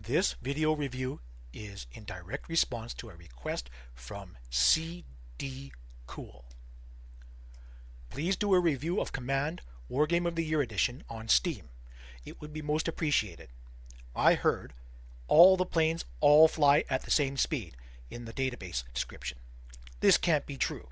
This video review is in direct response to a request from CD Cool. Please do a review of Command Wargame of the Year Edition on Steam. It would be most appreciated. I heard all the planes all fly at the same speed in the database description. This can't be true.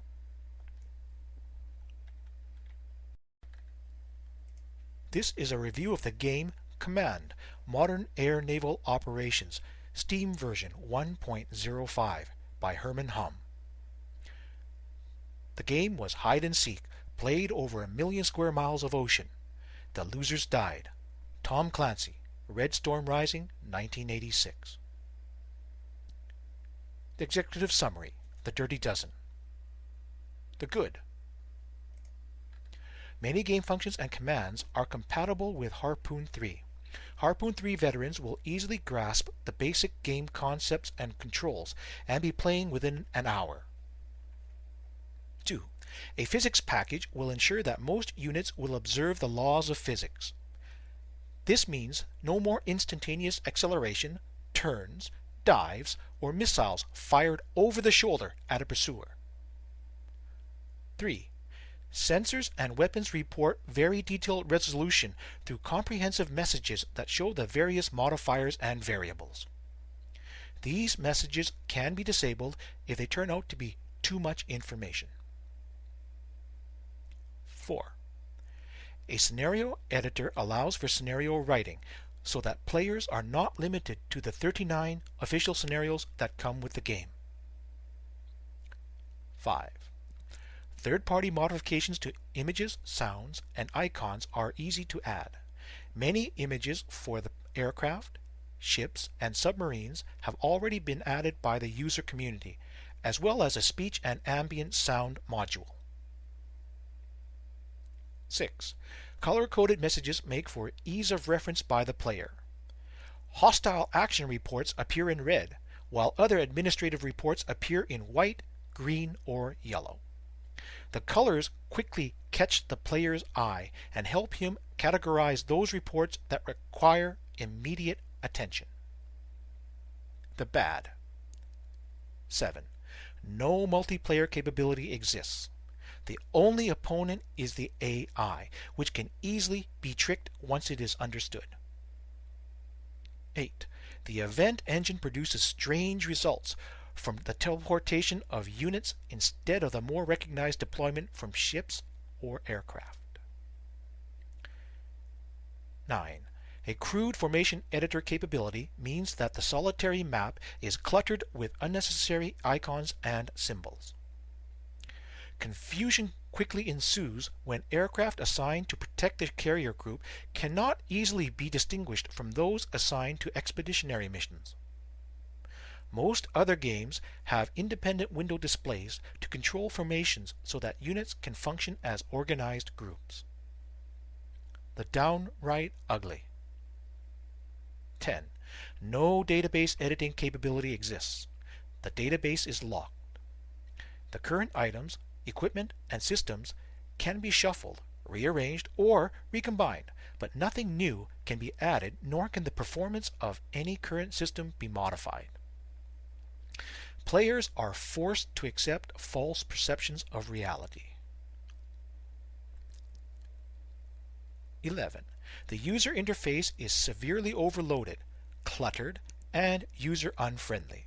This is a review of the game Command Modern Naval Operations Steam version 1.05 by Herman Hum. The game was hide and seek, played over 1 million square miles of ocean. The losers died. Tom Clancy, Red Storm Rising, 1986. The executive summary, The Dirty Dozen. The good. Many game functions and commands are compatible with Harpoon 3. Harpoon 3 veterans will easily grasp the basic game concepts and controls and be playing within an hour. 2. A physics package will ensure that most units will observe the laws of physics. This means no more instantaneous acceleration, turns, dives, or missiles fired over the shoulder at a pursuer. 3. Sensors and weapons report very detailed resolution through comprehensive messages that show the various modifiers and variables. These messages can be disabled if they turn out to be too much information. 4. A scenario editor allows for scenario writing so that players are not limited to the 39 official scenarios that come with the game. 5. Third-party modifications to images, sounds, and icons are easy to add. Many images for the aircraft, ships, and submarines have already been added by the user community, as well as a speech and ambient sound module. 6. Color-coded messages make for ease of reference by the player. Hostile action reports appear in red, while other administrative reports appear in white, green, or yellow. The colors quickly catch the player's eye and help him categorize those reports that require immediate attention. The bad. 7. No multiplayer capability exists. The only opponent is the AI, which can easily be tricked once it is understood. 8. The event engine produces strange results from the teleportation of units instead of the more recognized deployment from ships or aircraft. 9. A crude formation editor capability means that the solitary map is cluttered with unnecessary icons and symbols. Confusion quickly ensues when aircraft assigned to protect the carrier group cannot easily be distinguished from those assigned to expeditionary missions. Most other games have independent window displays to control formations so that units can function as organized groups. The downright ugly. 10. No database editing capability exists. The database is locked. The current items, equipment, and systems can be shuffled, rearranged, or recombined, but nothing new can be added, nor can the performance of any current system be modified. Players are forced to accept false perceptions of reality. 11. The user interface is severely overloaded, cluttered, and user-unfriendly.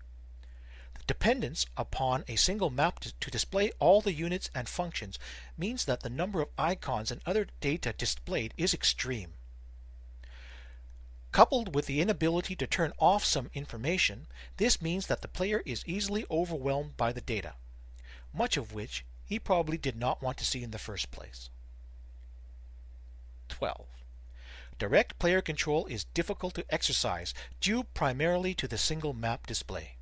The dependence upon a single map to display all the units and functions means that the number of icons and other data displayed is extreme. Coupled with the inability to turn off some information, this means that the player is easily overwhelmed by the data, much of which he probably did not want to see in the first place. 12. Direct player control is difficult to exercise due primarily to the single map display.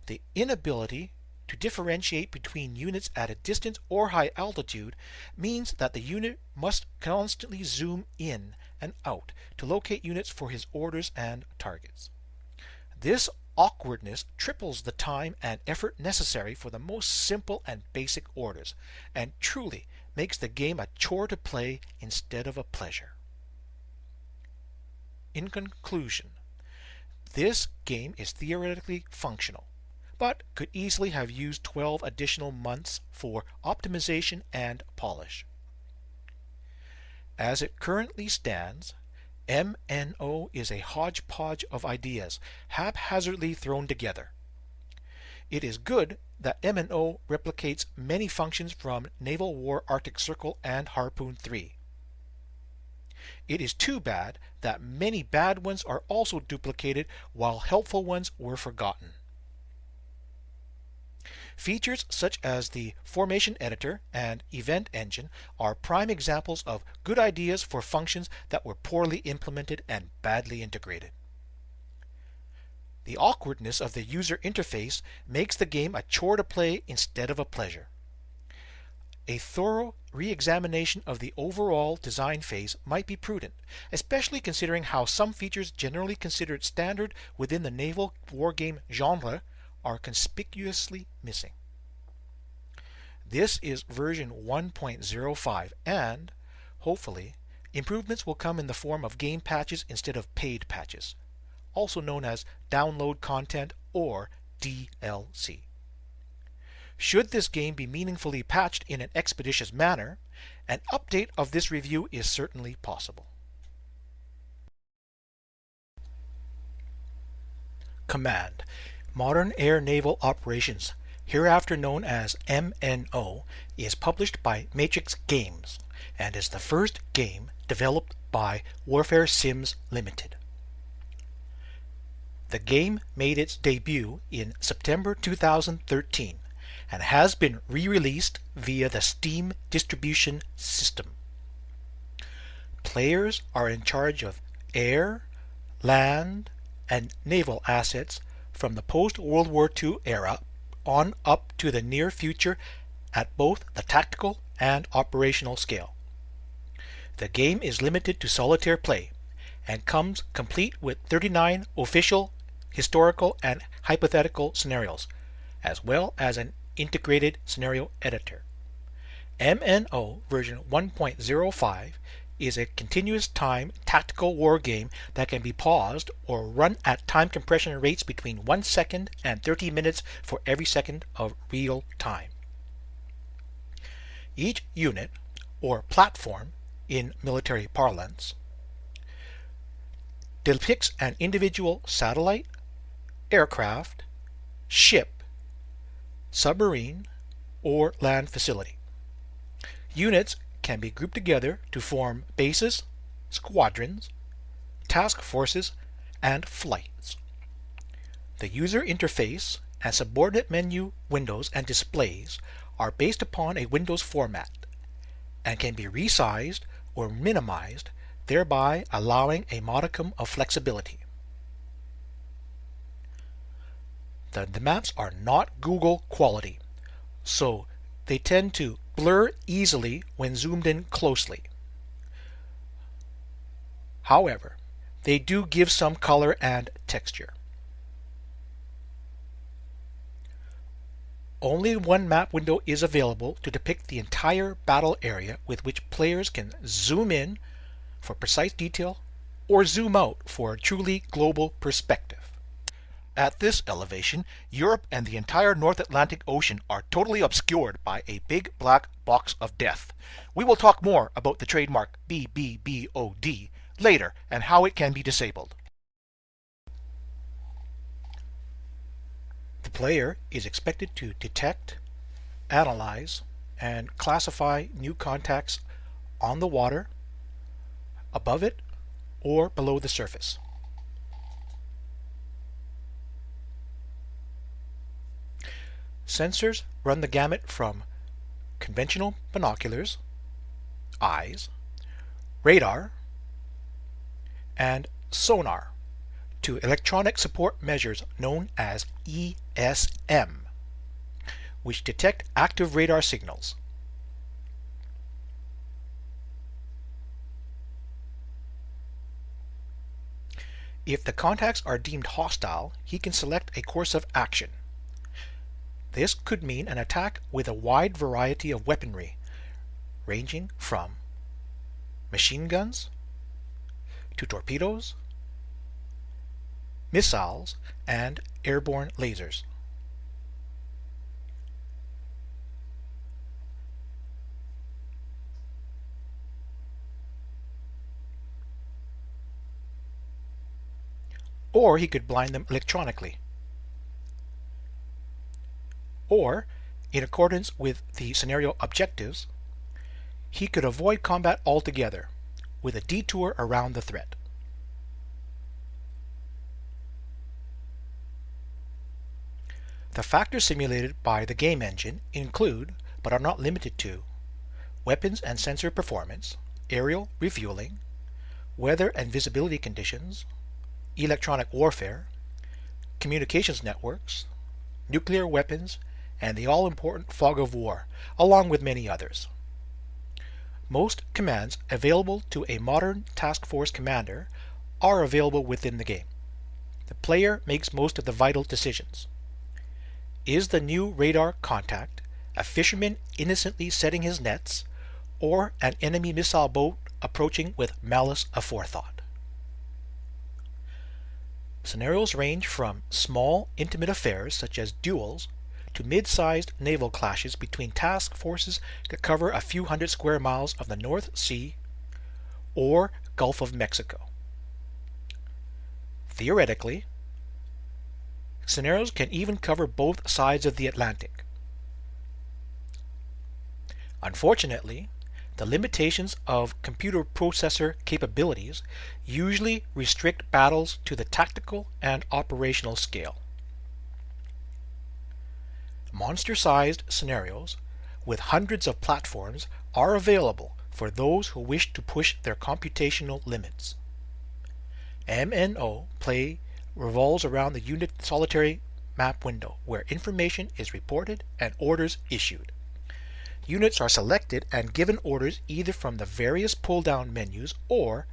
The inability to differentiate between units at a distance or high altitude means that the unit must constantly zoom in and out to locate units for his orders and targets. This awkwardness triples the time and effort necessary for the most simple and basic orders, and truly makes the game a chore to play instead of a pleasure. In conclusion, This game is theoretically functional, but could easily have used 12 additional months for optimization and polish. As it currently stands, MNO is a hodgepodge of ideas haphazardly thrown together. It is good that MNO replicates many functions from Naval War Arctic Circle and Harpoon 3. It is too bad that many bad ones are also duplicated while helpful ones were forgotten. Features such as the formation editor and event engine are prime examples of good ideas for functions that were poorly implemented and badly integrated. The awkwardness of the user interface makes the game a chore to play instead of a pleasure. A thorough re-examination of the overall design phase might be prudent, especially considering how some features generally considered standard within the naval wargame genre are conspicuously missing. This is version 1.05 and, hopefully, improvements will come in the form of game patches instead of paid patches, also known as download content or DLC. Should this game be meaningfully patched in an expeditious manner, an update of this review is certainly possible. Command: Modern Air Naval Operations, hereafter known as MNO, is published by MatrixGames and is the first game developed by Warfare Sims Limited. The game made its debut in September 2013 and has been re-released via the Steam distribution system. Players are in charge of air, land, and naval assets from the post-World War II era on up to the near future at both the tactical and operational scale. The game is limited to solitaire play and comes complete with 39 official, historical, and hypothetical scenarios, as well as an integrated scenario editor. MNO version 1.05 is a continuous time tactical war game that can be paused or run at time compression rates between 1 second and 30 minutes for every second of real time. Each unit, or platform in military parlance, depicts an individual satellite, aircraft, ship, submarine, or land facility. Units can be grouped together to form bases, squadrons, task forces, and flights. The user interface and subordinate menu windows and displays are based upon a Windows format and can be resized or minimized, thereby allowing a modicum of flexibility. The maps are not Google quality, so they tend to blur easily when zoomed in closely. However, they do give some color and texture. Only one map window is available to depict the entire battle area, with which players can zoom in for precise detail or zoom out for a truly global perspective. At this elevation, Europe and the entire North Atlantic Ocean are totally obscured by a big black box of death. We will talk more about the trademark BBBOD later and how it can be disabled. The player is expected to detect, analyze, and classify new contacts on the water, above it, or below the surface. Sensors run the gamut from conventional binoculars, eyes, radar, and sonar to electronic support measures known as ESM, which detect active radar signals. If the contacts are deemed hostile, he can select a course of action. This could mean an attack with a wide variety of weaponry, ranging from machine guns to torpedoes missiles, and airborne lasers. Or he could blind them electronically. Or, in accordance with the scenario objectives, he could avoid combat altogether with a detour around the threat. The factors simulated by the game engine include, but are not limited to, weapons and sensor performance, aerial refueling, weather and visibility conditions, electronic warfare, communications networks, nuclear weapons, and the all-important fog of war, along with many others. Most commands available to a modern task force commander are available within the game. The player makes most of the vital decisions. Is the new radar contact a fisherman innocently setting his nets, or an enemy missile boat approaching with malice aforethought? Scenarios range from small, intimate affairs such as duels to mid-sized naval clashes between task forces that cover a few hundred square miles of the North Sea or Gulf of Mexico. Theoretically, scenarios can even cover both sides of the Atlantic. Unfortunately, the limitations of computer processor capabilities usually restrict battles to the tactical and operational scale. Monster-sized scenarios with hundreds of platforms are available for those who wish to push their computational limits. MNO play revolves around the unit solitary map window, where information is reported and orders issued. Units are selected and given orders either from the various pull-down menus or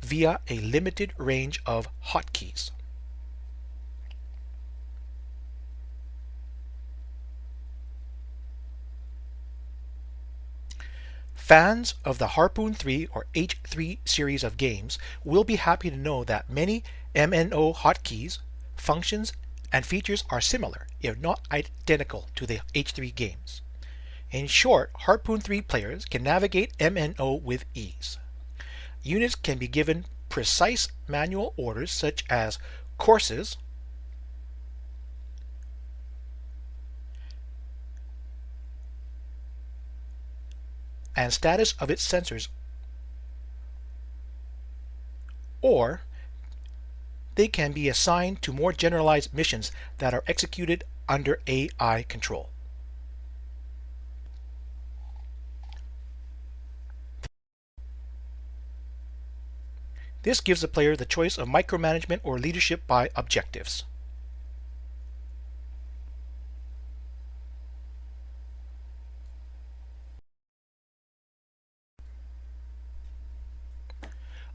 via a limited range of hotkeys. Fans of the Harpoon 3 or H3 series of games will be happy to know that many MNO hotkeys, functions, and features are similar, if not identical, to the H3 games. In short, Harpoon 3 players can navigate MNO with ease. Units can be given precise manual orders such as courses, and status of its sensors, or they can be assigned to more generalized missions that are executed under AI control. This gives the player the choice of micromanagement or leadership by objectives.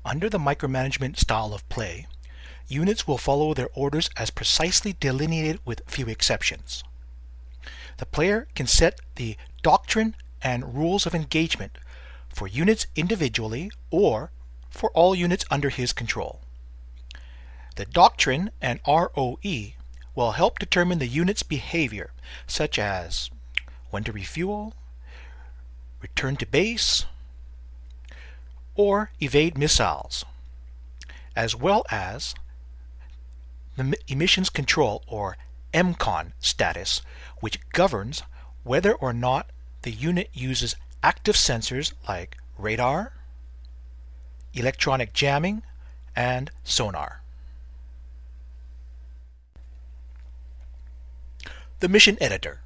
Under the micromanagement style of play, units will follow their orders as precisely delineated with few exceptions. The player can set the doctrine and rules of engagement for units individually or for all units under his control. The doctrine and ROE will help determine the unit's behavior, such as when to refuel, return to base, or evade missiles, as well as the emissions control or MCON status, which governs whether or not the unit uses active sensors like radar, electronic jamming, and sonar. The mission editor.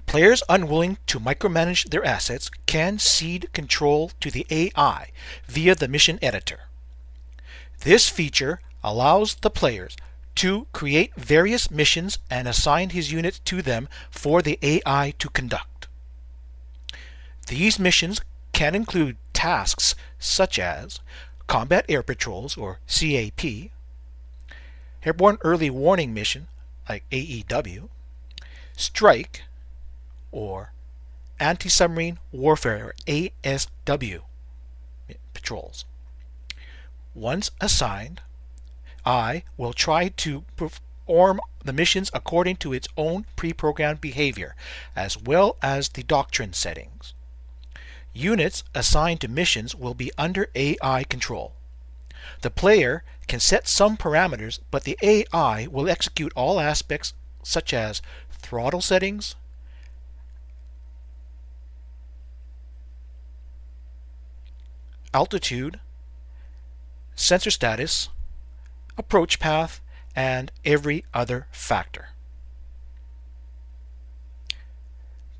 Players unwilling to micromanage their assets can cede control to the AI via the mission editor. This feature allows the players to create various missions and assign his units to them for the AI to conduct. These missions can include tasks such as Combat Air Patrols or CAP, Airborne Early Warning Mission like AEW, Strike, or Anti-Submarine Warfare or ASW patrols. Once assigned, AI will try to perform the missions according to its own pre-programmed behavior, as well as the doctrine settings. Units assigned to missions will be under AI control. The player can set some parameters, but the AI will execute all aspects such as throttle settings, altitude, sensor status, approach path, and every other factor.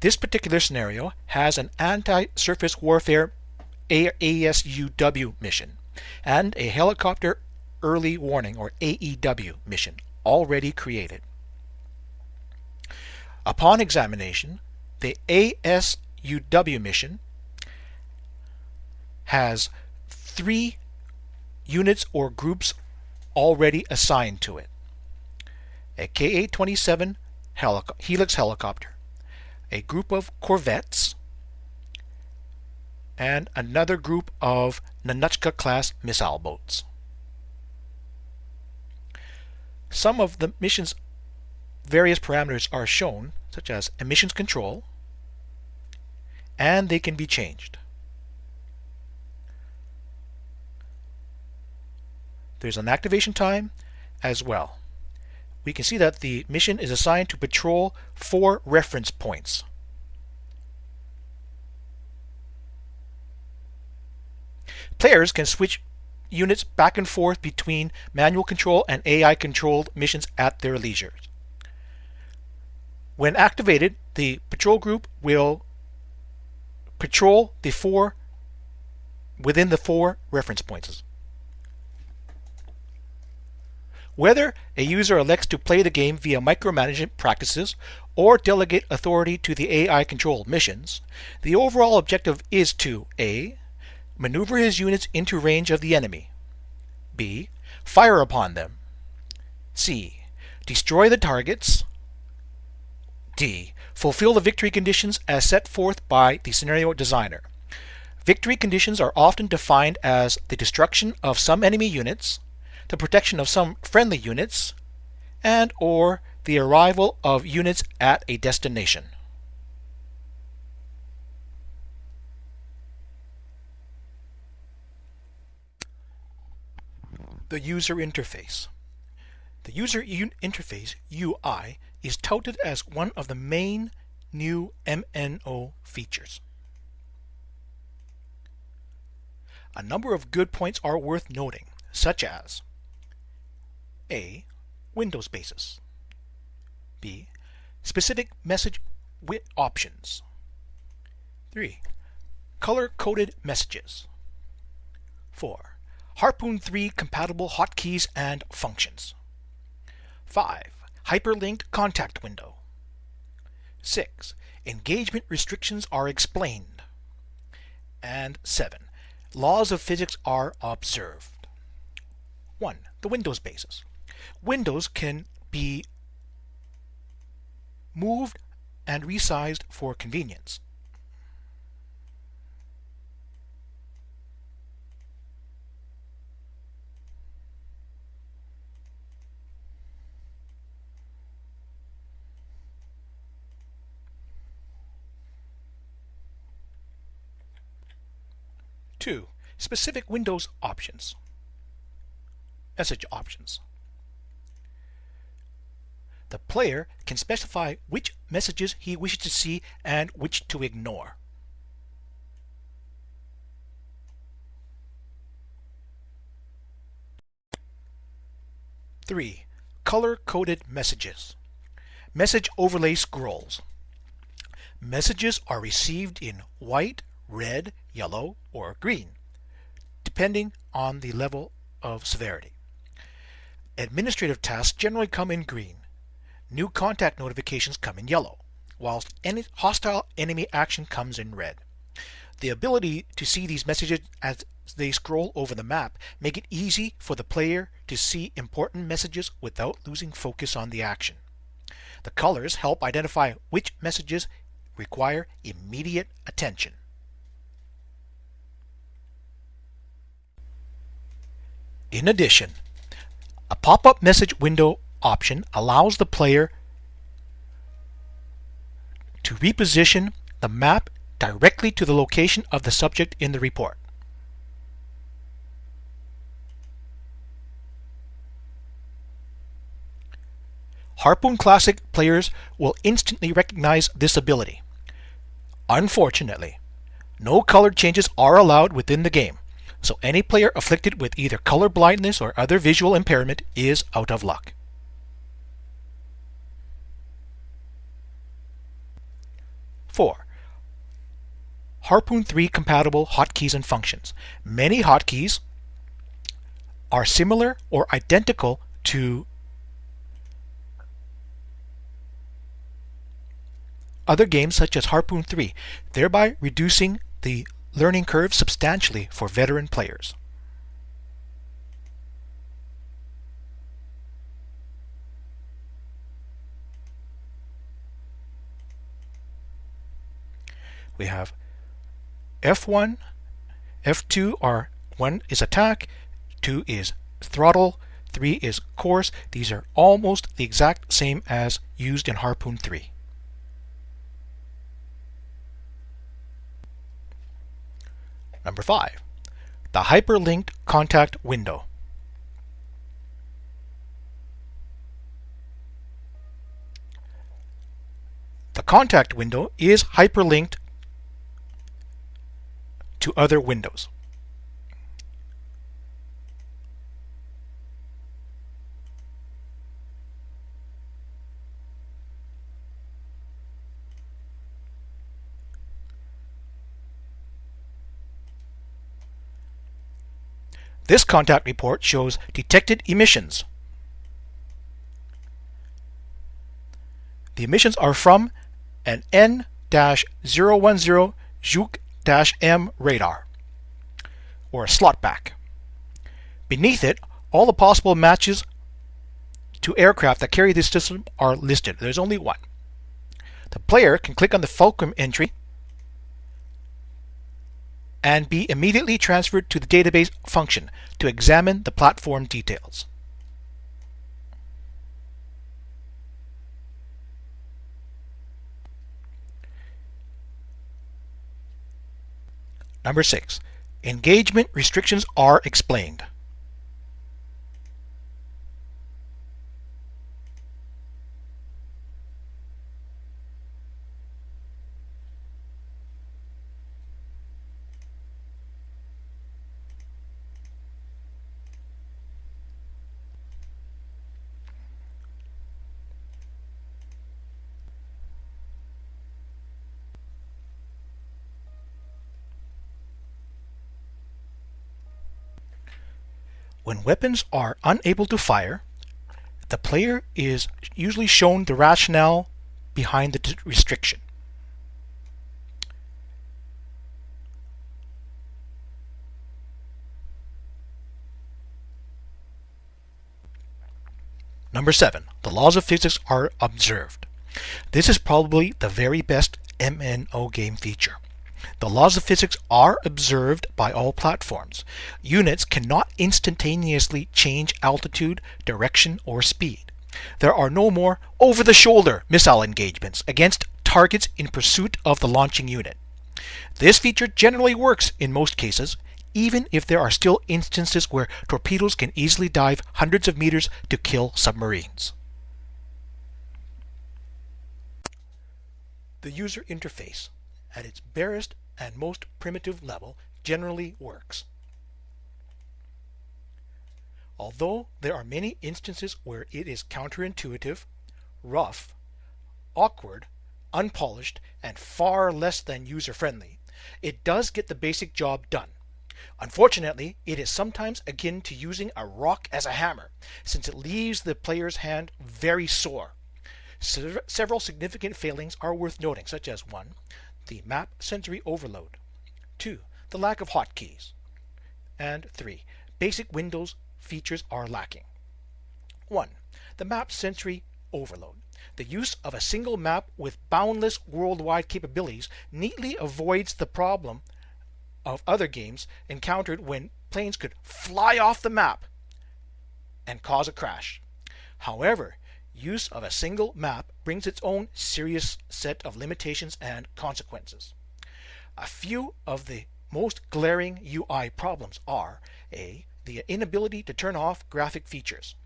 This particular scenario has an anti-surface warfare ASUW mission and a helicopter early warning or AEW mission already created. Upon examination, the ASUW mission has 3 units or groups already assigned to it. A Ka-27 Helix helicopter, a group of corvettes, and another group of Nanuchka-class missile boats. Some of the mission's various parameters are shown, such as emissions control, and they can be changed. There's an activation time as well. We can see that the mission is assigned to patrol 4 reference points. Players can switch units back and forth between manual control and AI controlled missions at their leisure. When activated, the patrol group will patrol within the 4 reference points. Whether a user elects to play the game via micromanagement practices or delegate authority to the AI-controlled missions, the overall objective is to A. Maneuver his units into range of the enemy. B. Fire upon them. C. Destroy the targets. D. Fulfill the victory conditions as set forth by the scenario designer. Victory conditions are often defined as the destruction of some enemy units, the protection of some friendly units, and or the arrival of units at a destination. The user interface. The user interface, UI, is touted as one of the main new MNO features. A number of good points are worth noting, such as A. Windows basis. B. Specific message options. 3. Color-coded messages. 4. Harpoon 3 compatible hotkeys and functions. 5. Hyperlinked contact window. 6. Engagement restrictions are explained. And 7. Laws of physics are observed. 1. The Windows basis. Windows can be moved and resized for convenience. Two, specific Windows options. Message options. The player can specify which messages he wishes to see and which to ignore. Three, color-coded messages. Message overlay scrolls. Messages are received in white, red, yellow, or green, depending on the level of severity. Administrative tasks generally come in green. New contact notifications come in yellow, whilst any hostile enemy action comes in red. The ability to see these messages as they scroll over the map make it easy for the player to see important messages without losing focus on the action. The colors help identify which messages require immediate attention. In addition, a pop-up message window option allows the player to reposition the map directly to the location of the subject in the report. Harpoon Classic players will instantly recognize this ability. Unfortunately, no color changes are allowed within the game, so any player afflicted with either color blindness or other visual impairment is out of luck. Four, Harpoon 3 compatible hotkeys and functions. Many hotkeys are similar or identical to other games such as Harpoon 3, thereby reducing the learning curve substantially for veteran players. We have F1, F2 are 1 is attack, 2 is throttle, 3 is course. These are almost the exact same as used in Harpoon 3. Number 5, the hyperlinked contact window. The contact window is hyperlinked to other windows. This contact report shows detected emissions. The emissions are from an N-010 Zhuk-M radar, or a slotback. Beneath it, all the possible matches to aircraft that carry this system are listed. There's only one. The player can click on the fulcrum entry and be immediately transferred to the database function to examine the platform details. Number 6, engagement restrictions are explained. When weapons are unable to fire, the player is usually shown the rationale behind the restriction. Number 7, the laws of physics are observed. This is probably the very best MNO game feature. The laws of physics are observed by all platforms. Units cannot instantaneously change altitude, direction, or speed. There are no more over-the-shoulder missile engagements against targets in pursuit of the launching unit. This feature generally works in most cases, even if there are still instances where torpedoes can easily dive hundreds of meters to kill submarines. The user interface, at its barest and most primitive level, generally works. Although there are many instances where it is counterintuitive, rough, awkward, unpolished, and far less than user-friendly, it does get the basic job done. Unfortunately, it is sometimes akin to using a rock as a hammer, since it leaves the player's hand very sore. Several significant failings are worth noting, such as 1, the map sensory overload, 2, the lack of hotkeys, and 3, basic Windows features are lacking. 1, the map sensory overload. The use of a single map with boundless worldwide capabilities neatly avoids the problem of other games encountered when planes could fly off the map and cause a crash. However, use of a single map brings its own serious set of limitations and consequences. A few of the most glaring UI problems are A. The inability to turn off graphic features.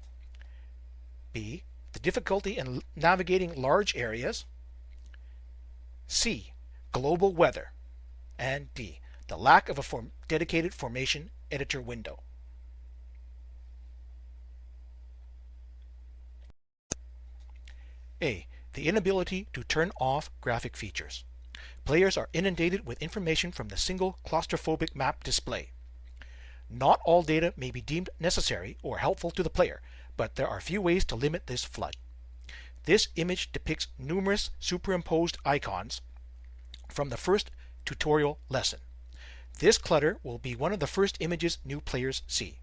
B. The difficulty in navigating large areas. C. Global weather. And D. The lack of a dedicated formation editor window. A. The inability to turn off graphic features. Players are inundated with information from the single claustrophobic map display. Not all data may be deemed necessary or helpful to the player, but there are few ways to limit this flood. This image depicts numerous superimposed icons from the first tutorial lesson. This clutter will be one of the first images new players see.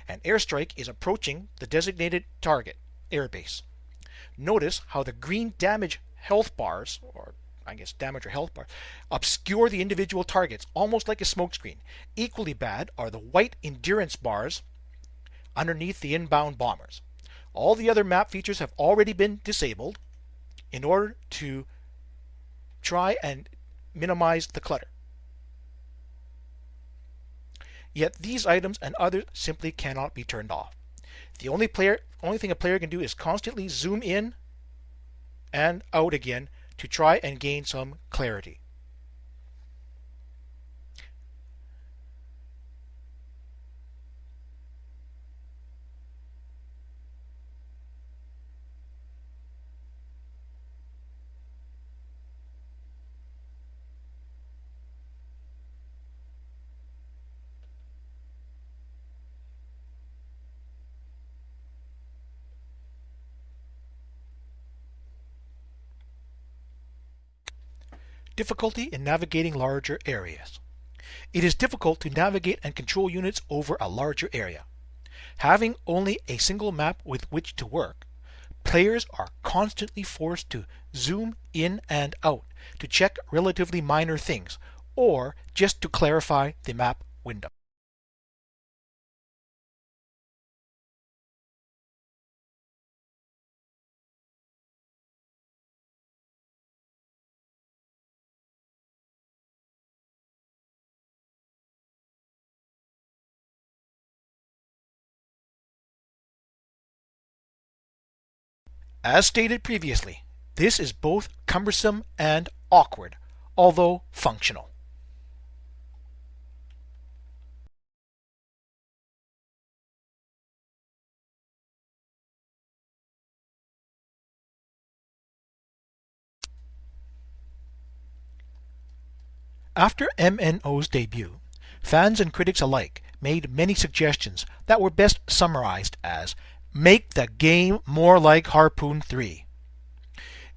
An airstrike is approaching the designated target, airbase. Notice how the green damage health bars, or I guess damage or health bars, obscure the individual targets almost like a smokescreen. Equally bad are the white endurance bars underneath the inbound bombers. All the other map features have already been disabled in order to try and minimize the clutter. Yet these items and others simply cannot be turned off. The only thing a player can do is constantly zoom in and out again to try and gain some clarity. Difficulty in navigating larger areas. It is difficult to navigate and control units over a larger area. Having only a single map with which to work, players are constantly forced to zoom in and out to check relatively minor things, or just to clarify the map window. As stated previously, this is both cumbersome and awkward, although functional. After MNO's debut, fans and critics alike made many suggestions that were best summarized as "make the game more like Harpoon 3."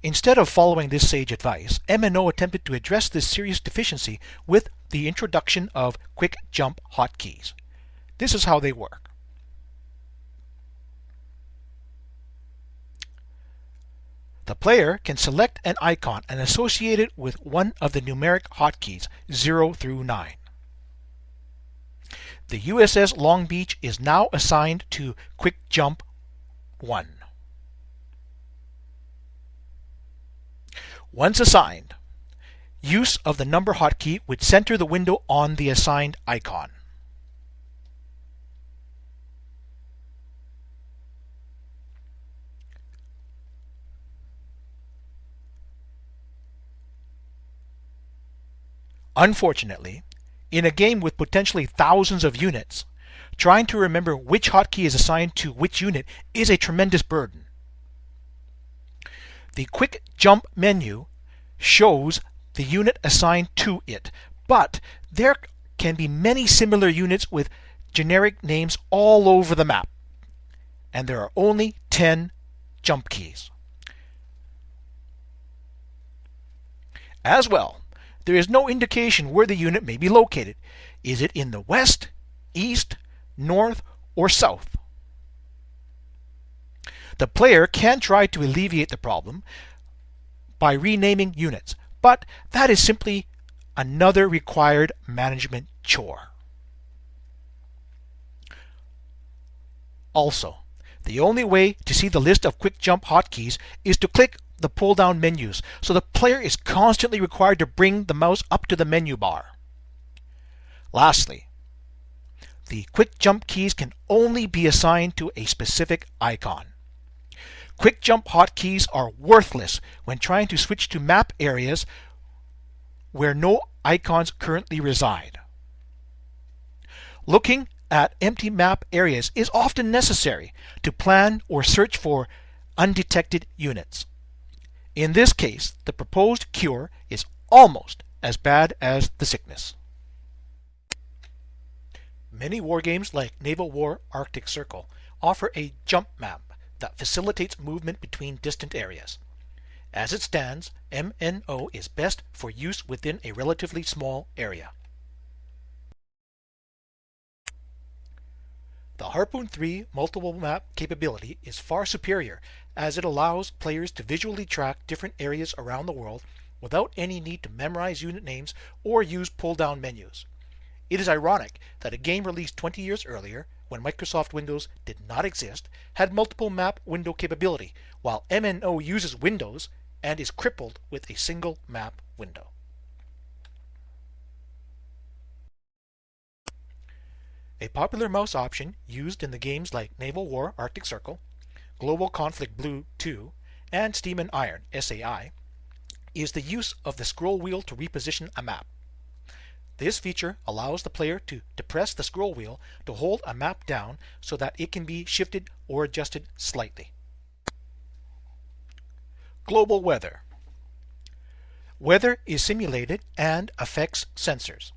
Instead of following this sage advice, MNO attempted to address this serious deficiency with the introduction of quick jump hotkeys. This is how they work. The player can select an icon and associate it with one of the numeric hotkeys 0 through 9. The USS Long Beach is now assigned to Quick Jump 1. Once assigned, use of the number hotkey would center the window on the assigned icon. Unfortunately, in a game with potentially thousands of units, trying to remember which hotkey is assigned to which unit is a tremendous burden. The Quick Jump menu shows the unit assigned to it, but there can be many similar units with generic names all over the map, and there are only 10 jump keys. As well, there is no indication where the unit may be located. Is it in the west, east, north, or south? The player can try to alleviate the problem by renaming units, but that is simply another required management chore. Also, The only way to see the list of quick jump hotkeys is to click the pull down menus, so the player is constantly required to bring the mouse up to the menu bar. Lastly, the quick jump keys can only be assigned to a specific icon. Quick jump hotkeys are worthless when trying to switch to map areas where no icons currently reside. Looking at empty map areas is often necessary to plan or search for undetected units. In this case, the proposed cure is almost as bad as the sickness. Many wargames like Naval War Arctic Circle offer a jump map that facilitates movement between distant areas. As it stands, MNO is best for use within a relatively small area. The Harpoon 3 multiple map capability is far superior, as it allows players to visually track different areas around the world without any need to memorize unit names or use pull-down menus. It is ironic that a game released 20 years earlier, when Microsoft Windows did not exist, had multiple map window capability, while MNO uses Windows and is crippled with a single map window. A popular mouse option used in the games like Naval War Arctic Circle, Global Conflict Blue 2, and Steam and Iron SAI is the use of the scroll wheel to reposition a map. This feature allows the player to depress the scroll wheel to hold a map down so that it can be shifted or adjusted slightly. Global weather. Weather is simulated and affects sensors.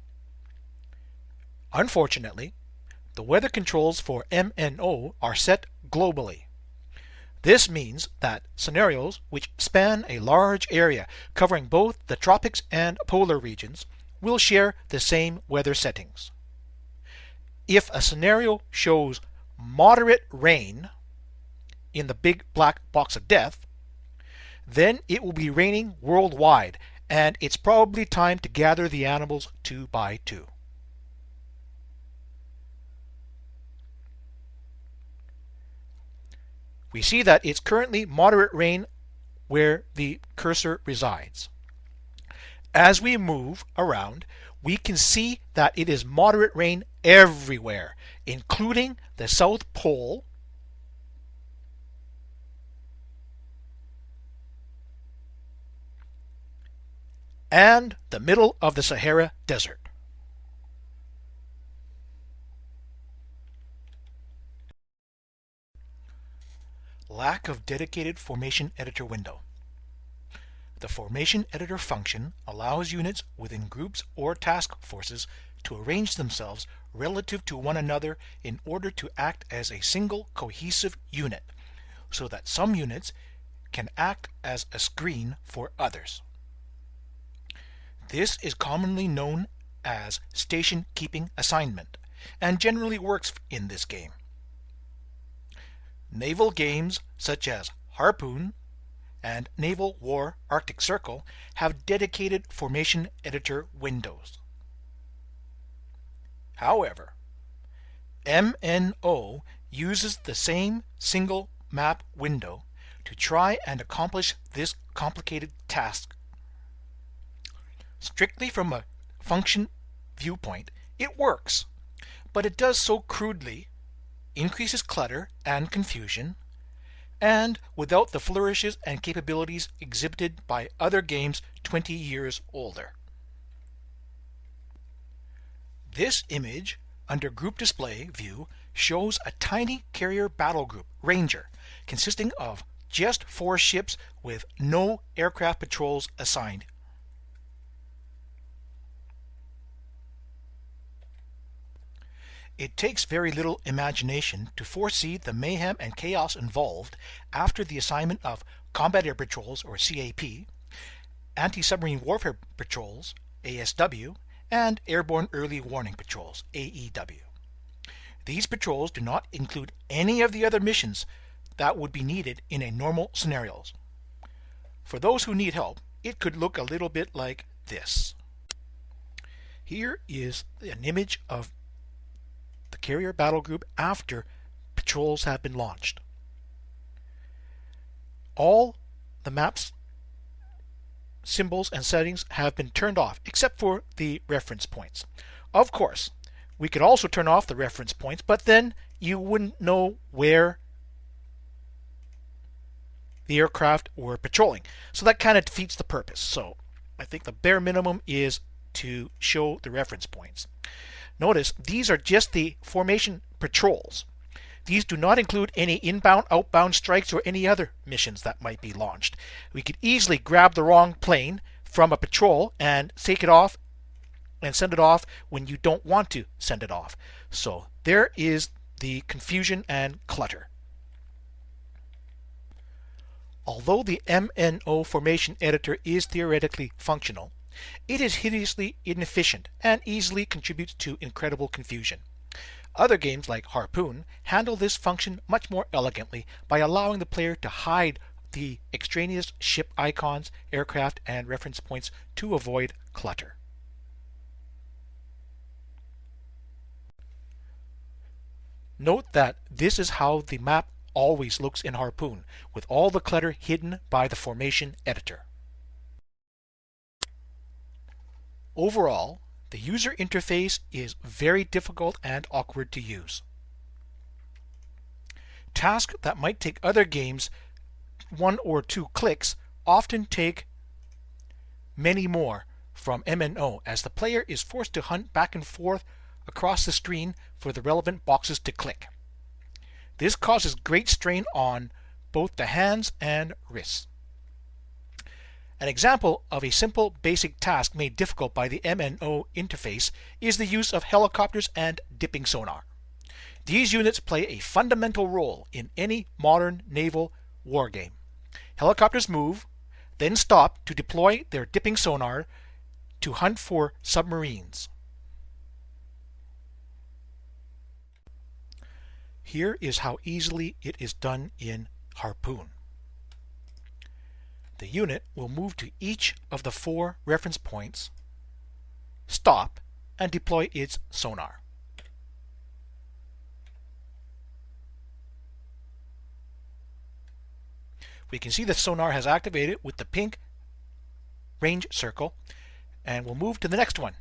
Unfortunately, the weather controls for MNO are set globally. This means that scenarios which span a large area covering both the tropics and polar regions will share the same weather settings. If a scenario shows moderate rain in the big black box of death, then it will be raining worldwide, and it's probably time to gather the animals 2 by 2. We see that it's currently moderate rain where the cursor resides. As we move around, we can see that it is moderate rain everywhere, including the South Pole, and the middle of the Sahara Desert. Lack of dedicated formation editor window. The formation editor function allows units within groups or task forces to arrange themselves relative to one another in order to act as a single cohesive unit, so that some units can act as a screen for others. This is commonly known as station keeping assignment, and generally works in this game. Naval games such as Harpoon and Naval War Arctic Circle have dedicated formation editor windows. However, MNO uses the same single map window to try and accomplish this complicated task. Strictly from a function viewpoint, it works, but it does so crudely, increases clutter and confusion, and without the flourishes and capabilities exhibited by other games 20 years older. This image under Group Display View shows a tiny carrier battle group, Ranger, consisting of just 4 ships with no aircraft patrols assigned. It takes very little imagination to foresee the mayhem and chaos involved after the assignment of Combat Air Patrols, or CAP, Anti-Submarine Warfare Patrols, ASW, and Airborne Early Warning Patrols, AEW. These patrols do not include any of the other missions that would be needed in a normal scenarios. For those who need help, it could look a little bit like this. Here is an image of the carrier battle group after patrols have been launched. all the map's symbols and settings have been turned off except for the reference points. Of course, we could also turn off the reference points, but then you wouldn't know where the aircraft were patrolling. So that kind of defeats the purpose. So I think the bare minimum is to show the reference points. Notice these are just the formation patrols. These do not include any inbound, outbound strikes or any other missions that might be launched. We could easily grab the wrong plane from a patrol and take it off and send it off when you don't want to send it off. So there is the confusion and clutter. Although the MNO formation editor is theoretically functional, it is hideously inefficient and easily contributes to incredible confusion. Other games like Harpoon handle this function much more elegantly by allowing the player to hide the extraneous ship icons, aircraft, and reference points to avoid clutter. Note that this is how the map always looks in Harpoon, with all the clutter hidden by the formation editor. Overall, the user interface is very difficult and awkward to use. Tasks that might take other games 1 or 2 clicks often take many more from MNO, as the player is forced to hunt back and forth across the screen for the relevant boxes to click. This causes great strain on both the hands and wrists. An example of a simple basic task made difficult by the MNO interface is the use of helicopters and dipping sonar. These units play a fundamental role in any modern naval wargame. Helicopters move, then stop to deploy their dipping sonar to hunt for submarines. Here is how easily it is done in Harpoon. The unit will move to each of the 4 reference points, stop, and deploy its sonar. We can see the sonar has activated with the pink range circle, and we'll move to the next one.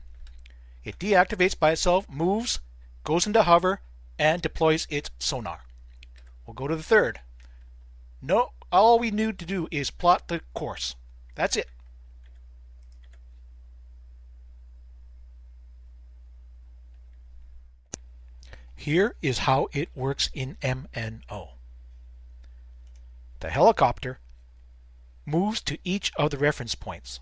It deactivates by itself, moves, goes into hover, and deploys its sonar. We'll go to the third. No, all we need to do is plot the course. That's it. Here is how it works in MNO. The helicopter moves to each of the reference points.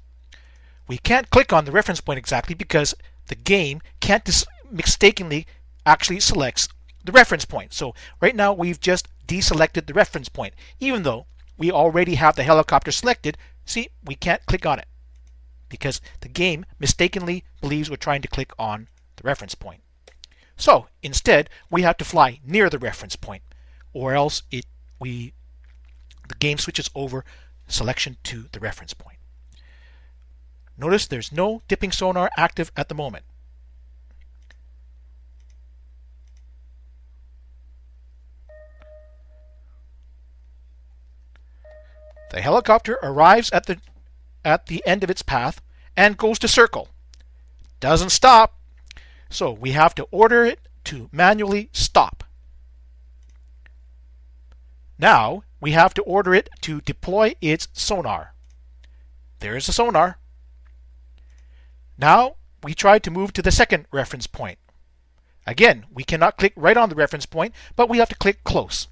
We can't click on the reference point exactly because the game can't mistakenly actually selects the reference point. So right now we've just deselected the reference point. Even though we already have the helicopter selected, see, we can't click on it because the game mistakenly believes we're trying to click on the reference point. So instead, we have to fly near the reference point, or else the game switches over selection to the reference point. Notice there's no dipping sonar active at the moment. The helicopter arrives at the end of its path and goes to circle. Doesn't stop, so we have to order it to manually stop. Now we have to order it to deploy its sonar. There's the sonar. Now we try to move to the second reference point. Again, we cannot click right on the reference point, but we have to click close.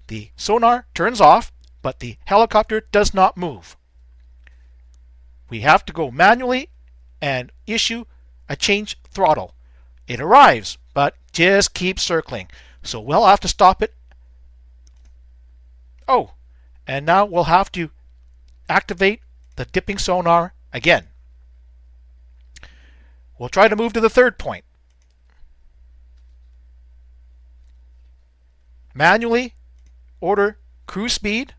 The sonar turns off, but the helicopter does not move. We have to go manually and issue a change throttle. It arrives, but just keeps circling. So we'll have to stop it. Oh, and now we'll have to activate the dipping sonar again. We'll try to move to the third point. Manually order cruise speed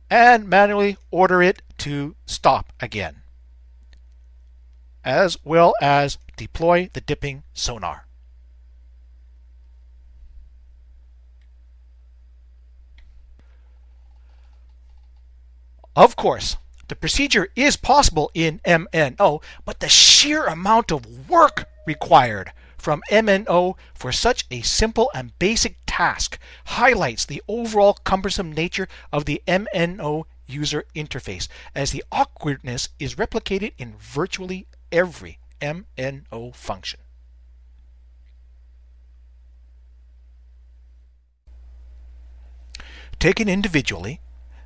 and manually order it to stop again, as well as deploy the dipping sonar. Of course, the procedure is possible in MNO, but the sheer amount of work required from MNO for such a simple and basic task highlights the overall cumbersome nature of the MNO user interface, as the awkwardness is replicated in virtually every MNO function. Taken individually,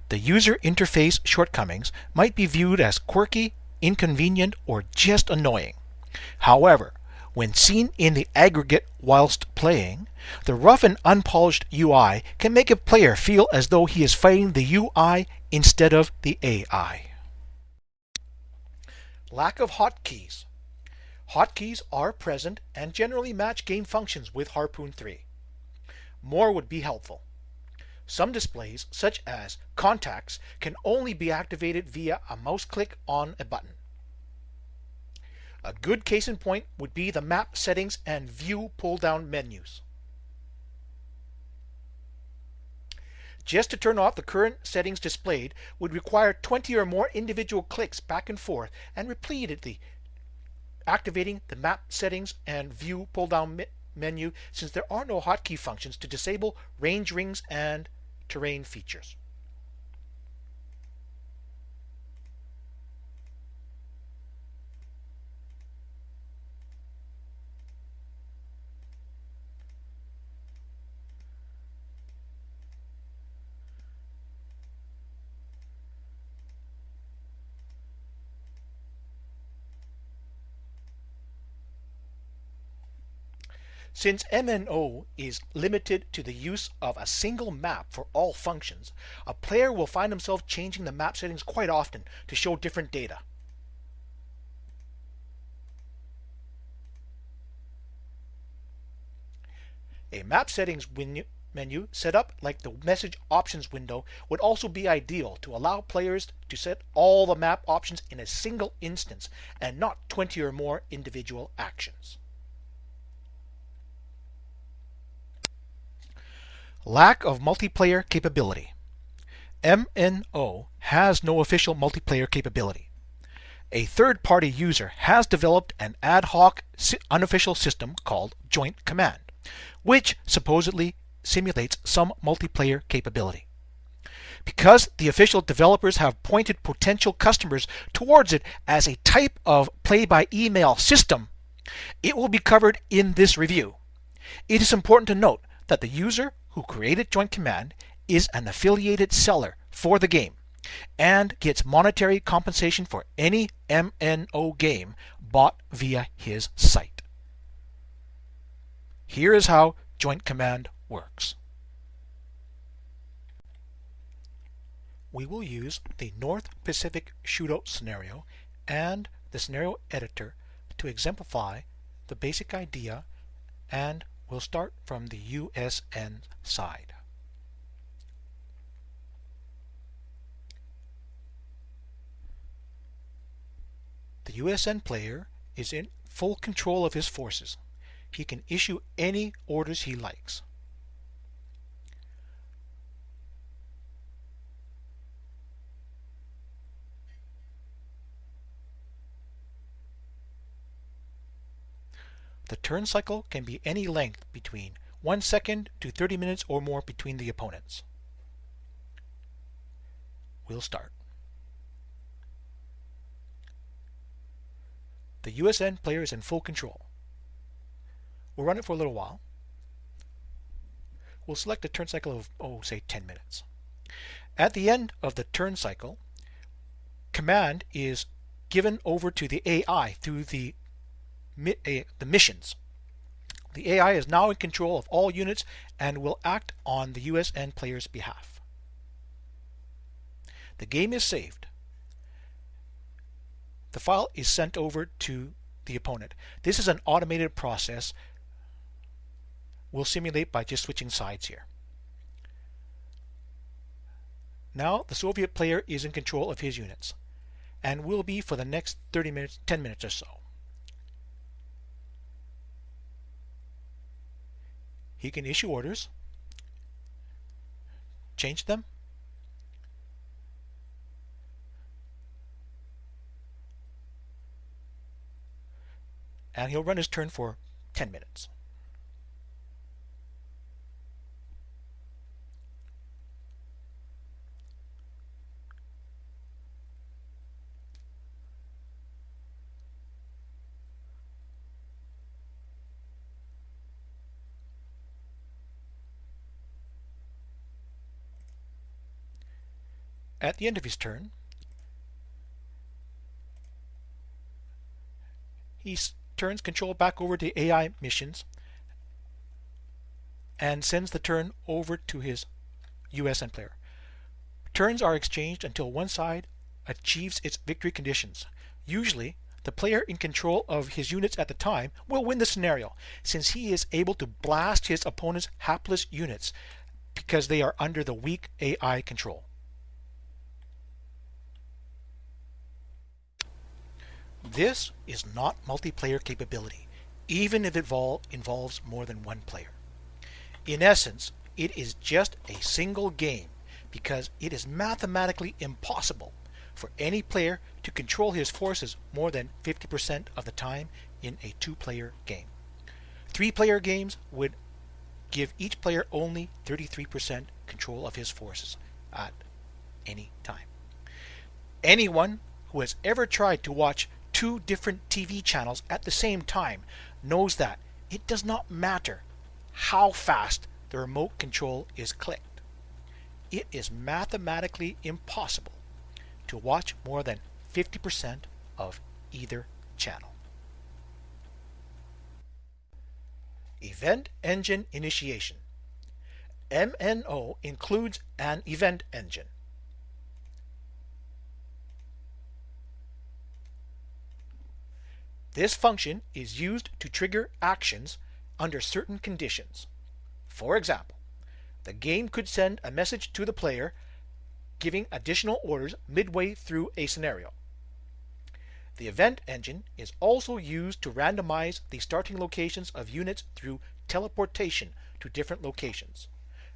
the user interface shortcomings might be viewed as quirky, inconvenient, or just annoying. However, when seen in the aggregate whilst playing, the rough and unpolished UI can make a player feel as though he is fighting the UI instead of the AI. Lack of hotkeys. Hotkeys are present and generally match game functions with Harpoon 3. More would be helpful. Some displays, such as contacts, can only be activated via a mouse click on a button. A good case in point would be the map settings and view pull-down menus. Just to turn off the current settings displayed would require 20 or more individual clicks back and forth and repeatedly activating the map settings and view pull-down menu, since there are no hotkey functions to disable range rings and terrain features. Since MNO is limited to the use of a single map for all functions, a player will find himself changing the map settings quite often to show different data. A map settings menu set up like the message options window would also be ideal to allow players to set all the map options in a single instance and not 20 or more individual actions. Lack of multiplayer capability. MNO has no official multiplayer capability. A third-party user has developed an ad hoc unofficial system called Joint Command, which supposedly simulates some multiplayer capability. Because the official developers have pointed potential customers towards it as a type of play-by-email system, it will be covered in this review. It is important to note that the user who created Joint Command is an affiliated seller for the game and gets monetary compensation for any MNO game bought via his site. Here is how Joint Command works. We will use the North Pacific Shootout scenario and the scenario editor to exemplify the basic idea, and we'll start from the USN side. The USN player is in full control of his forces. He can issue any orders he likes. The turn cycle can be any length between 1 second to 30 minutes or more between the opponents. We'll start. The USN player is in full control. We'll run it for a little while. We'll select a turn cycle of, say 10 minutes. At the end of the turn cycle, command is given over to the AI through the missions. The AI is now in control of all units and will act on the USN player's behalf. The game is saved. The file is sent over to the opponent. This is an automated process. We'll simulate by just switching sides here. Now the Soviet player is in control of his units and will be for the next 30 minutes, 10 minutes or so. He can issue orders, change them, and he'll run his turn for 10 minutes. At the end of his turn, he turns control back over to AI missions and sends the turn over to his USN player. Turns are exchanged until one side achieves its victory conditions. Usually, the player in control of his units at the time will win the scenario, since he is able to blast his opponent's hapless units because they are under the weak AI control. This is not multiplayer capability, even if it involves more than one player. In essence, it is just a single game because it is mathematically impossible for any player to control his forces more than 50% of the time in a two-player game. Three-player games would give each player only 33% control of his forces at any time. Anyone who has ever tried to watch two different TV channels at the same time knows that it does not matter how fast the remote control is clicked. It is mathematically impossible to watch more than 50% of either channel. Event Engine Initiation. MNO includes an event engine. This function is used to trigger actions under certain conditions. For example, the game could send a message to the player giving additional orders midway through a scenario. The event engine is also used to randomize the starting locations of units through teleportation to different locations.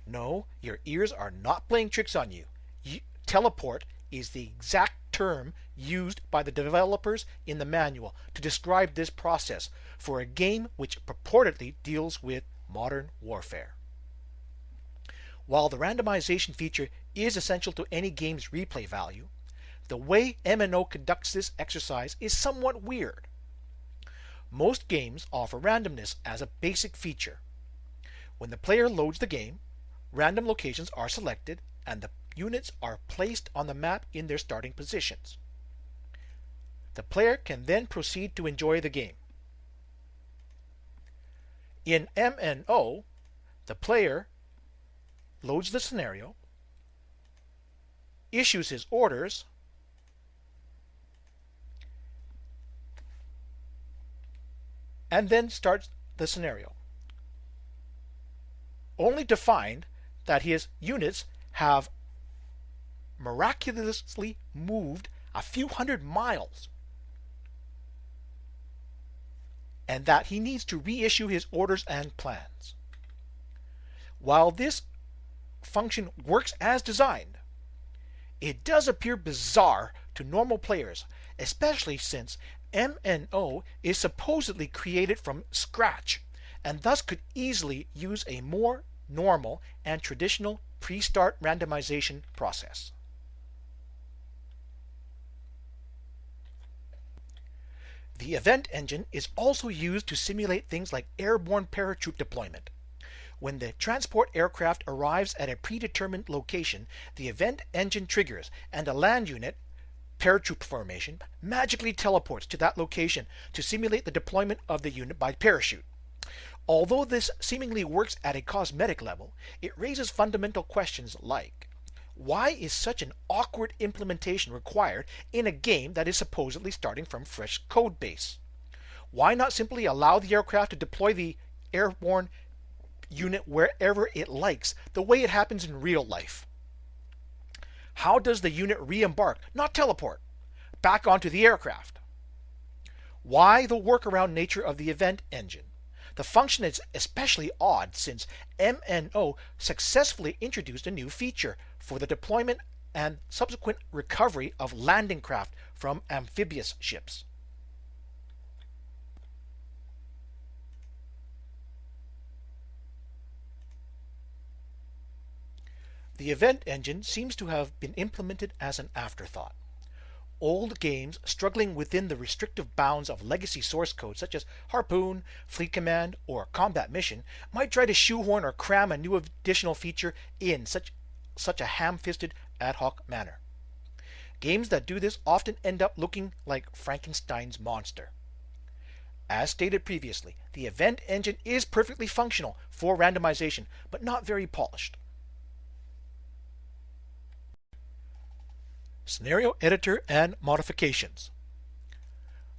No, your ears are not playing tricks on you. Teleport is the exact term used by the developers in the manual to describe this process for a game which purportedly deals with modern warfare. While the randomization feature is essential to any game's replay value, the way MNO conducts this exercise is somewhat weird. Most games offer randomness as a basic feature. When the player loads the game, random locations are selected and the units are placed on the map in their starting positions. The player can then proceed to enjoy the game. In MNO, the player loads the scenario, issues his orders, and then starts the scenario, only to find that his units have miraculously moved a few hundred miles and that he needs to reissue his orders and plans. While this function works as designed, it does appear bizarre to normal players, especially since MNO is supposedly created from scratch and thus could easily use a more normal and traditional pre-start randomization process. The event engine is also used to simulate things like airborne paratroop deployment. When the transport aircraft arrives at a predetermined location, the event engine triggers and a land unit, paratroop formation, magically teleports to that location to simulate the deployment of the unit by parachute. Although this seemingly works at a cosmetic level, it raises fundamental questions like, why is such an awkward implementation required in a game that is supposedly starting from fresh code base? Why not simply allow the aircraft to deploy the airborne unit wherever it likes, the way it happens in real life? How does the unit re-embark, not teleport, back onto the aircraft? Why the workaround nature of the event engine? The function is especially odd since MNO successfully introduced a new feature for the deployment and subsequent recovery of landing craft from amphibious ships. The event engine seems to have been implemented as an afterthought. Old games struggling within the restrictive bounds of legacy source code such as Harpoon, Fleet Command, or Combat Mission might try to shoehorn or cram a new additional feature in such a ham-fisted ad hoc manner. Games that do this often end up looking like Frankenstein's monster. As stated previously, the event engine is perfectly functional for randomization, but not very polished. Scenario editor and modifications.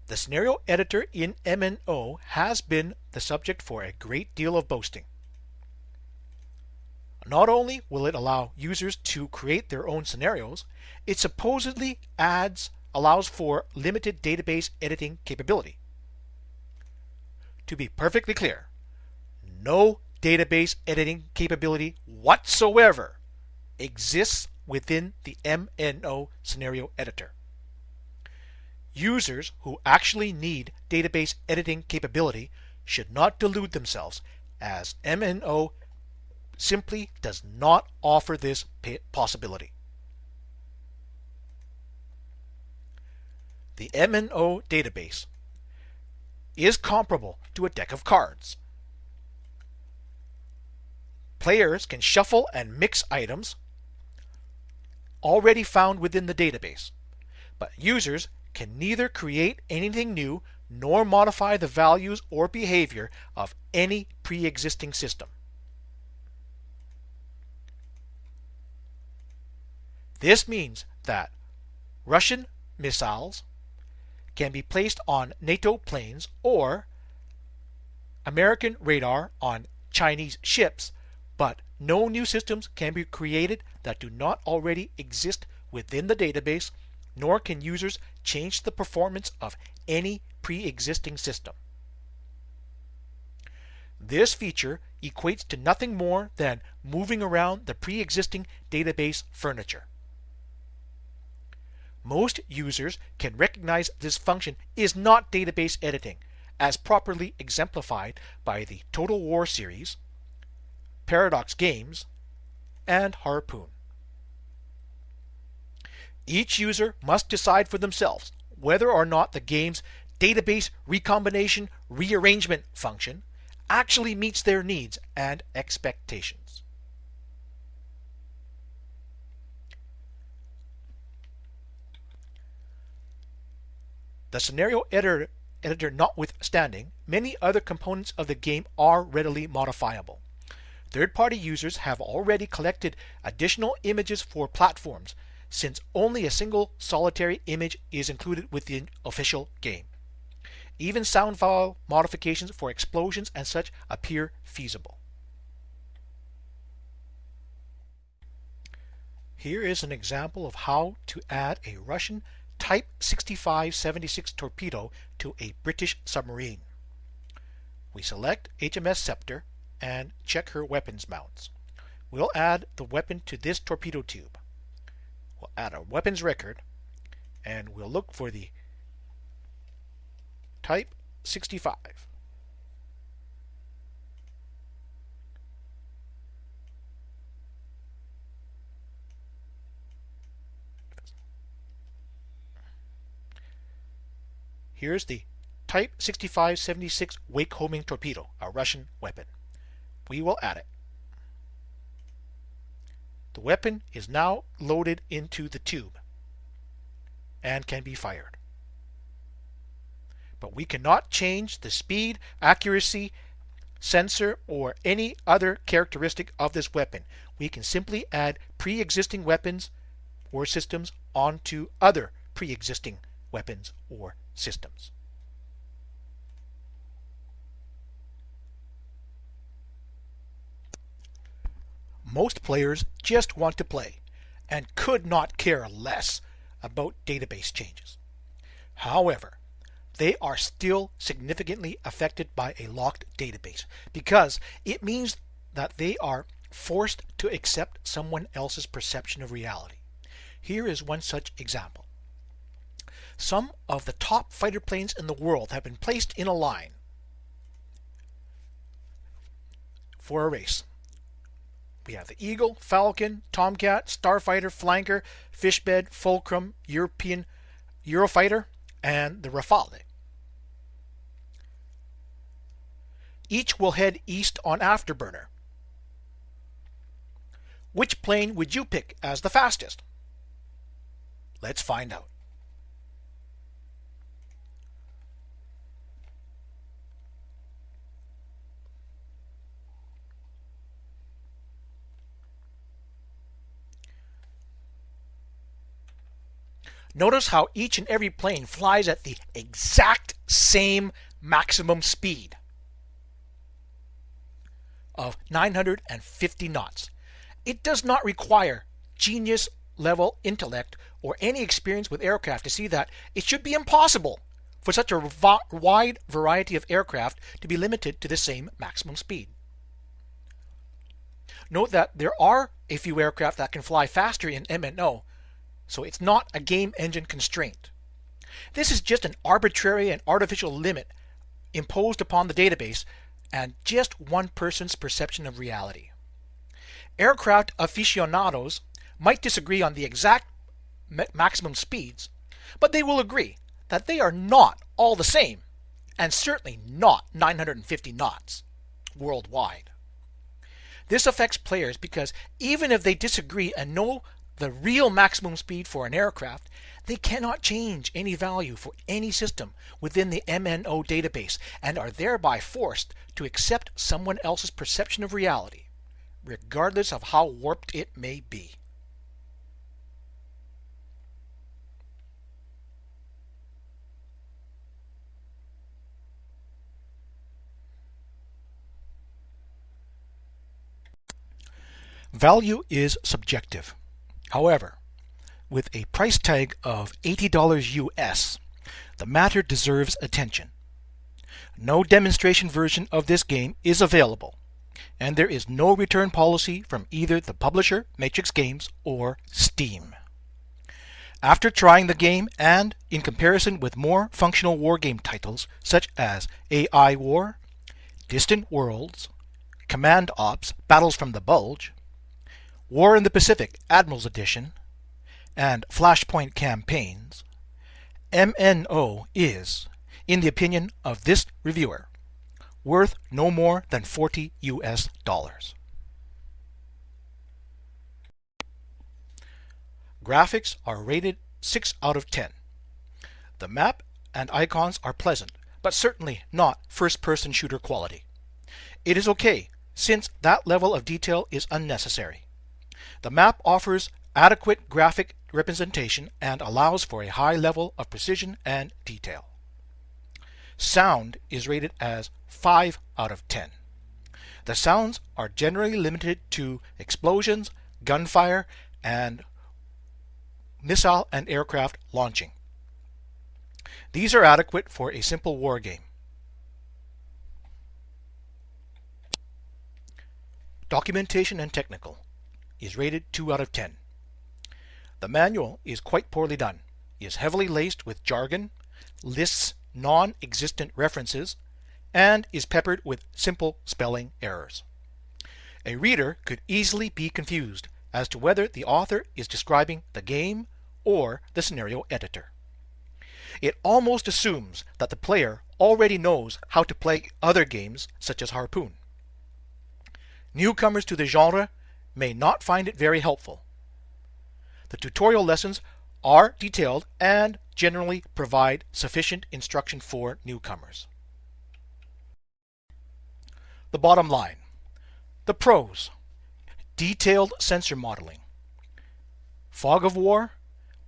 The scenario editor in MNO has been the subject for a great deal of boasting. Not only will it allow users to create their own scenarios, it supposedly allows for limited database editing capability. To be perfectly clear, no database editing capability whatsoever exists within the MNO scenario editor. Users who actually need database editing capability should not delude themselves, as MNO simply does not offer this possibility. The MNO database is comparable to a deck of cards. Players can shuffle and mix items already found within the database, but users can neither create anything new nor modify the values or behavior of any pre-existing system. This means that Russian missiles can be placed on NATO planes or American radar on Chinese ships, but no new systems can be created that do not already exist within the database, nor can users change the performance of any pre-existing system. This feature equates to nothing more than moving around the pre-existing database furniture. Most users can recognize this function is not database editing, as properly exemplified by the Total War series, Paradox Games, and Harpoon. Each user must decide for themselves whether or not the game's database recombination rearrangement function actually meets their needs and expectations. The scenario editor notwithstanding, many other components of the game are readily modifiable. Third-party users have already collected additional images for platforms, since only a single solitary image is included with the official game. Even sound file modifications for explosions and such appear feasible. Here is an example of how to add a Russian Type 6576 torpedo to a British submarine. We select HMS Sept and check her weapons mounts. We'll add the weapon to this torpedo tube. We'll add a weapons record, and we'll look for the Type 65. Here's the Type 6576 wake homing torpedo, a Russian weapon. We will add it. The weapon is now loaded into the tube and can be fired. But we cannot change the speed, accuracy, sensor, or any other characteristic of this weapon. We can simply add pre-existing weapons or systems onto other pre-existing weapons or systems. Most players just want to play and could not care less about database changes. However, they are still significantly affected by a locked database because it means that they are forced to accept someone else's perception of reality. Here is one such example. Some of the top fighter planes in the world have been placed in a line for a race. We have the Eagle, Falcon, Tomcat, Starfighter, Flanker, Fishbed, Fulcrum, Eurofighter, and the Rafale. Each will head east on Afterburner. Which plane would you pick as the fastest? Let's find out. Notice how each and every plane flies at the exact same maximum speed of 950 knots. It does not require genius level intellect or any experience with aircraft to see that it should be impossible for such a wide variety of aircraft to be limited to the same maximum speed. Note that there are a few aircraft that can fly faster in MNO, so it's not a game engine constraint. This is just an arbitrary and artificial limit imposed upon the database and just one person's perception of reality. Aircraft aficionados might disagree on the exact maximum speeds, but they will agree that they are not all the same, and certainly not 950 knots worldwide. This affects players because even if they disagree and know the real maximum speed for an aircraft, they cannot change any value for any system within the MNO database and are thereby forced to accept someone else's perception of reality, regardless of how warped it may be. Value is subjective. However, with a price tag of $80 US, the matter deserves attention. No demonstration version of this game is available, and there is no return policy from either the publisher, MatrixGames, or Steam. After trying the game and in comparison with more functional wargame titles such as AI War, Distant Worlds, Command Ops, Battles from the Bulge, War in the Pacific, Admiral's Edition, and Flashpoint campaigns, MNO is, in the opinion of this reviewer, worth no more than $40 US. Graphics are rated 6 out of 10. The map and icons are pleasant, but certainly not first-person shooter quality. It is okay, since that level of detail is unnecessary. The map offers adequate graphic representation and allows for a high level of precision and detail. Sound is rated as 5 out of 10. The sounds are generally limited to explosions, gunfire, and missile and aircraft launching. These are adequate for a simple war game. Documentation and technical is rated 2 out of 10. The manual is quite poorly done, is heavily laced with jargon, lists non-existent references, and is peppered with simple spelling errors. A reader could easily be confused as to whether the author is describing the game or the scenario editor. It almost assumes that the player already knows how to play other games such as Harpoon. Newcomers to the genre may not find it very helpful. The tutorial lessons are detailed and generally provide sufficient instruction for newcomers. The bottom line. The pros: detailed sensor modeling, fog of war,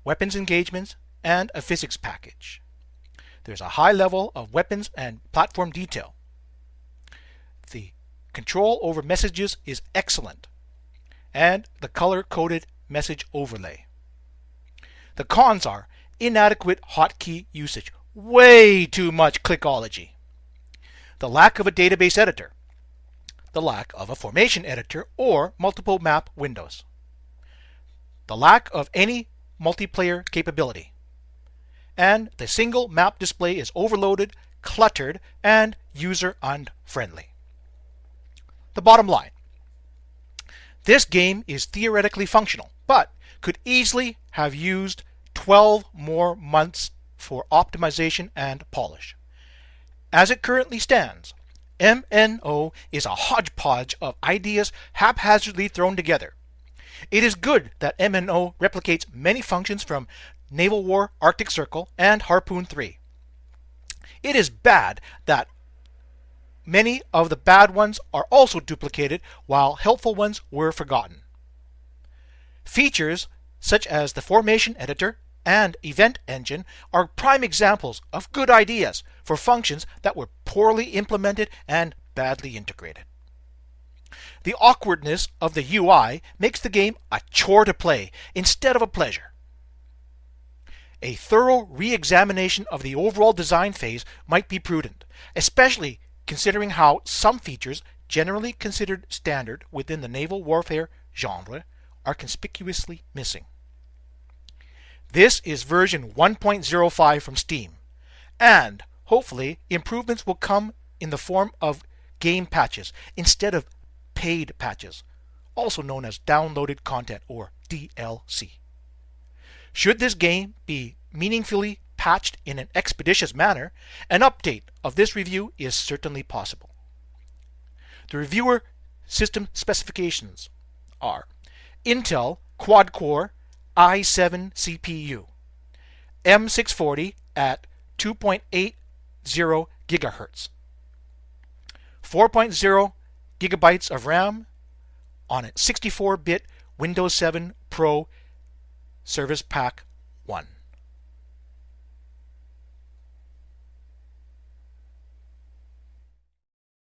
weapons engagements, and a physics package. There's a high level of weapons and platform detail. The control over messages is excellent, and the color-coded message overlay. The cons are inadequate hotkey usage, way too much clickology, the lack of a database editor, the lack of a formation editor or multiple map windows, the lack of any multiplayer capability, and the single map display is overloaded, cluttered, and user unfriendly. The bottom line: This game is theoretically functional, but could easily have used 12 more months for optimization and polish. As it currently stands, MNO is a hodgepodge of ideas haphazardly thrown together. It is good that MNO replicates many functions from Naval War Arctic Circle and Harpoon 3. It is bad that many of the bad ones are also duplicated while helpful ones were forgotten. Features such as the formation editor and event engine are prime examples of good ideas for functions that were poorly implemented and badly integrated. The awkwardness of the UI makes the game a chore to play instead of a pleasure. A thorough re-examination of the overall design phase might be prudent, especially considering how some features generally considered standard within the naval warfare genre are conspicuously missing. This is version 1.05 from Steam, and hopefully improvements will come in the form of game patches instead of paid patches, also known as downloaded content or DLC. Should this game be meaningfully patched in an expeditious manner, an update of this review is certainly possible. The reviewer system specifications are Intel quad-core i7 CPU, M640 at 2.80 GHz, 4.0 gigabytes of RAM on a 64-bit Windows 7 Pro Service Pack 1.